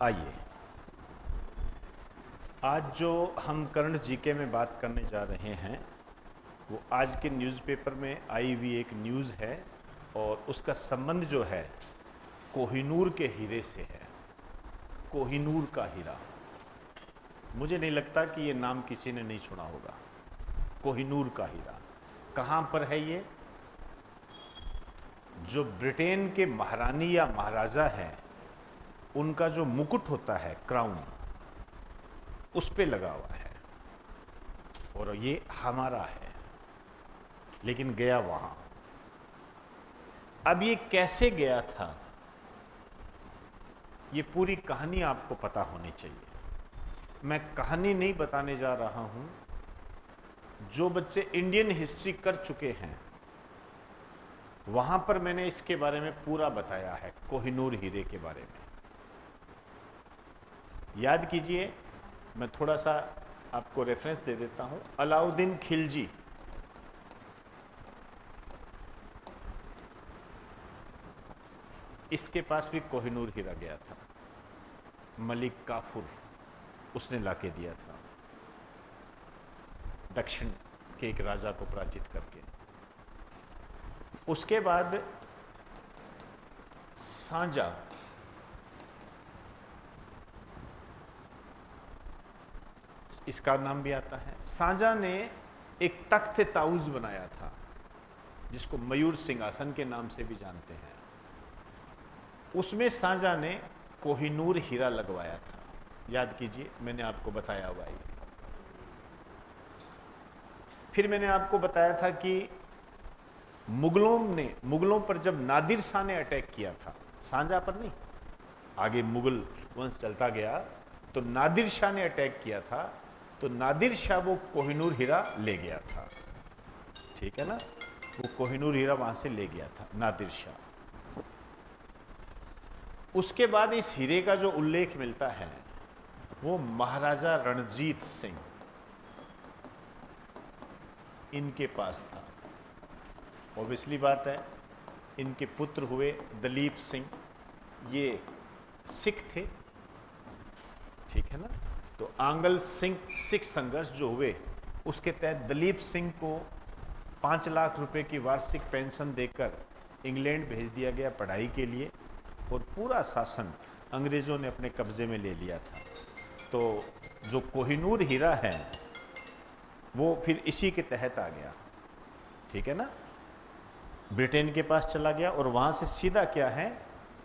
आइए, आज जो हम करंट जीके में बात करने जा रहे हैं वो आज के न्यूज़पेपर में आई हुई एक न्यूज़ है और उसका संबंध जो है कोहिनूर के हीरे से है। कोहिनूर का हीरा, मुझे नहीं लगता कि ये नाम किसी ने नहीं सुना होगा। कोहिनूर का हीरा कहाँ पर है ये? जो ब्रिटेन के महारानी या महाराजा हैं उनका जो मुकुट होता है, क्राउन, उस पे लगा हुआ है और ये हमारा है, लेकिन गया वहां। अब ये कैसे गया था, ये पूरी कहानी आपको पता होनी चाहिए। मैं कहानी नहीं बताने जा रहा हूं। जो बच्चे इंडियन हिस्ट्री कर चुके हैं वहां पर मैंने इसके बारे में पूरा बताया है, कोहिनूर हीरे के बारे में। याद कीजिए, मैं थोड़ा सा आपको रेफरेंस दे देता हूं। अलाउद्दीन खिलजी, इसके पास भी कोहिनूर हीरा गया था। मलिक काफूर, उसने लाके दिया था दक्षिण के एक राजा को पराजित करके। उसके बाद सांजा, इसका नाम भी आता है। सांजा ने एक तख्त ताउज बनाया था जिसको मयूर सिंहासन के नाम से भी जानते हैं। उसमें सांजा ने कोहिनूर हीरा लगवाया था। याद कीजिए, मैंने आपको बताया हुआ है। फिर मैंने आपको बताया था कि मुगलों पर जब नादिर शाह ने अटैक किया था, सांजा पर नहीं, आगे मुगल वंश चलता गया, तो नादिर शाह ने अटैक किया था, तो नादिर शाह वो कोहिनूर हीरा ले गया था। ठीक है ना, वो कोहिनूर हीरा वहां से ले गया था नादिर शाह। उसके बाद इस हीरे का जो उल्लेख मिलता है वो महाराजा रणजीत सिंह, इनके पास था। ऑब्वियसली बात है, इनके पुत्र हुए दलीप सिंह, ये सिख थे। ठीक है ना, तो आंगल सिंह सिख संघर्ष जो हुए उसके तहत दलीप सिंह को 5 लाख रुपए की वार्षिक पेंशन देकर इंग्लैंड भेज दिया गया पढ़ाई के लिए, और पूरा शासन अंग्रेजों ने अपने कब्जे में ले लिया था। तो जो कोहिनूर हीरा है वो फिर इसी के तहत आ गया। ठीक है ना, ब्रिटेन के पास चला गया और वहां से सीधा क्या है,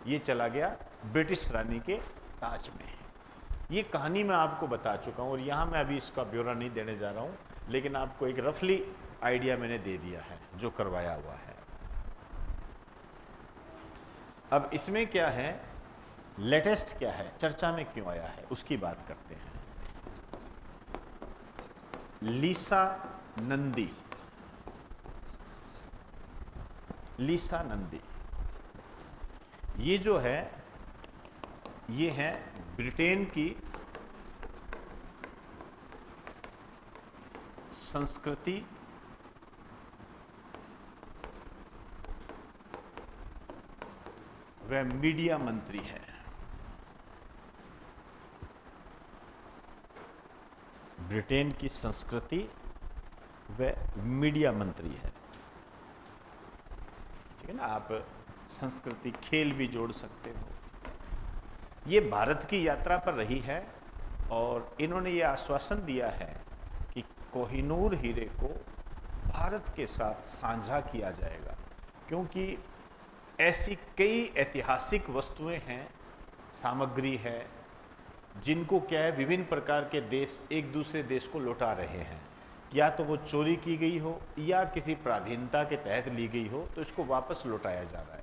ये चला गया ब्रिटिश रानी के ताज में। ये कहानी मैं आपको बता चुका हूं और यहां मैं अभी इसका ब्यौरा नहीं देने जा रहा हूं, लेकिन आपको एक रफली आइडिया मैंने दे दिया है जो करवाया हुआ है। अब इसमें क्या है, लेटेस्ट क्या है, चर्चा में क्यों आया है, उसकी बात करते हैं। लीसा नंदी, लीसा नंदी, ये जो है ये है ब्रिटेन की संस्कृति वह मीडिया मंत्री है। ब्रिटेन की संस्कृति वह मीडिया मंत्री है। ठीक है ना, आप संस्कृति खेल भी जोड़ सकते हो। ये भारत की यात्रा पर रही है और इन्होंने ये आश्वासन दिया है कि कोहिनूर हीरे को भारत के साथ साझा किया जाएगा, क्योंकि ऐसी कई ऐतिहासिक वस्तुएं हैं, सामग्री है, जिनको क्या है विभिन्न प्रकार के देश एक दूसरे देश को लौटा रहे हैं। या तो वो चोरी की गई हो या किसी पराधीनता के तहत ली गई हो, तो इसको वापस लौटाया जा रहा है।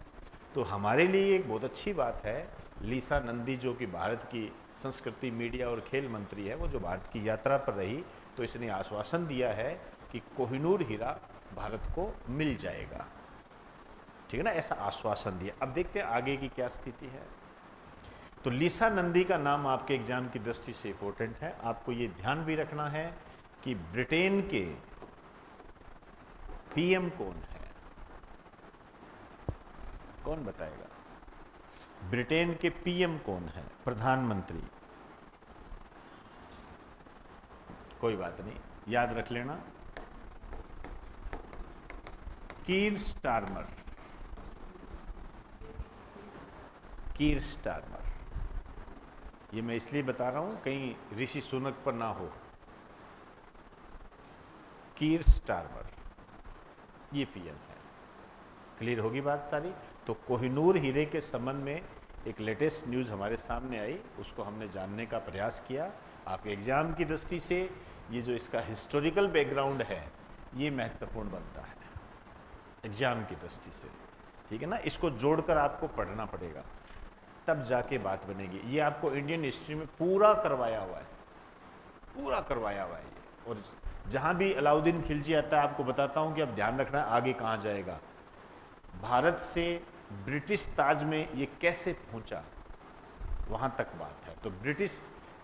तो हमारे लिए एक बहुत अच्छी बात है, लीसा नंदी जो कि भारत की संस्कृति, मीडिया और खेल मंत्री है, वो जो भारत की यात्रा पर रही, तो इसने आश्वासन दिया है कि कोहिनूर हीरा भारत को मिल जाएगा। ठीक है ना, ऐसा आश्वासन दिया। अब देखते हैं आगे की क्या स्थिति है। तो लीसा नंदी का नाम आपके एग्जाम की दृष्टि से इंपॉर्टेंट है। आपको ये ध्यान भी रखना है कि ब्रिटेन के पीएम कौन है, कौन बताएगा? ब्रिटेन के पीएम कौन है? प्रधानमंत्री। कोई बात नहीं, याद रख लेना, कीर स्टारमर। कीर स्टारमर। ये मैं इसलिए बता रहा हूं कहीं ऋषि सुनक पर ना हो। कीर स्टारमर ये पीएम है। क्लियर होगी बात सारी? तो कोहिनूर हीरे के संबंध में एक लेटेस्ट न्यूज़ हमारे सामने आई, उसको हमने जानने का प्रयास किया। आपके एग्जाम की दृष्टि से ये जो इसका हिस्टोरिकल बैकग्राउंड है ये महत्वपूर्ण बनता है एग्जाम की दृष्टि से, ठीक है ना। इसको जोड़कर आपको पढ़ना पड़ेगा, तब जाके बात बनेगी। ये आपको इंडियन हिस्ट्री में पूरा करवाया हुआ है, पूरा करवाया हुआ है ये। और जहाँ भी अलाउद्दीन खिलजी आता है आपको बताता हूँ कि अब ध्यान रखना आगे कहाँ जाएगा। भारत से ब्रिटिश ताज में ये कैसे पहुंचा, वहां तक बात है। तो ब्रिटिश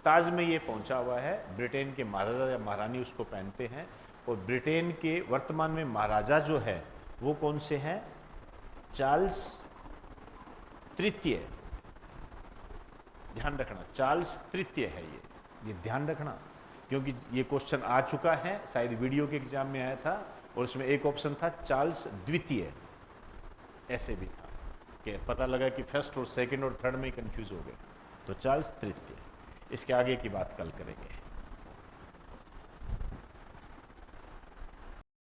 ताज में ये पहुंचा हुआ है, ब्रिटेन के महाराजा या महारानी उसको पहनते हैं। और ब्रिटेन के वर्तमान में महाराजा जो है वो कौन से हैं? चार्ल्स तृतीय। ध्यान रखना, चार्ल्स तृतीय है ये ध्यान रखना, क्योंकि ये क्वेश्चन आ चुका है, शायद वीडियो के एग्जाम में आया था। और उसमें एक ऑप्शन था चार्ल्स द्वितीय, ऐसे भी था कि पता लगा कि फर्स्ट और सेकंड और थर्ड में कंफ्यूज हो गए। तो चार्ल्स तृतीय। इसके आगे की बात कल करेंगे।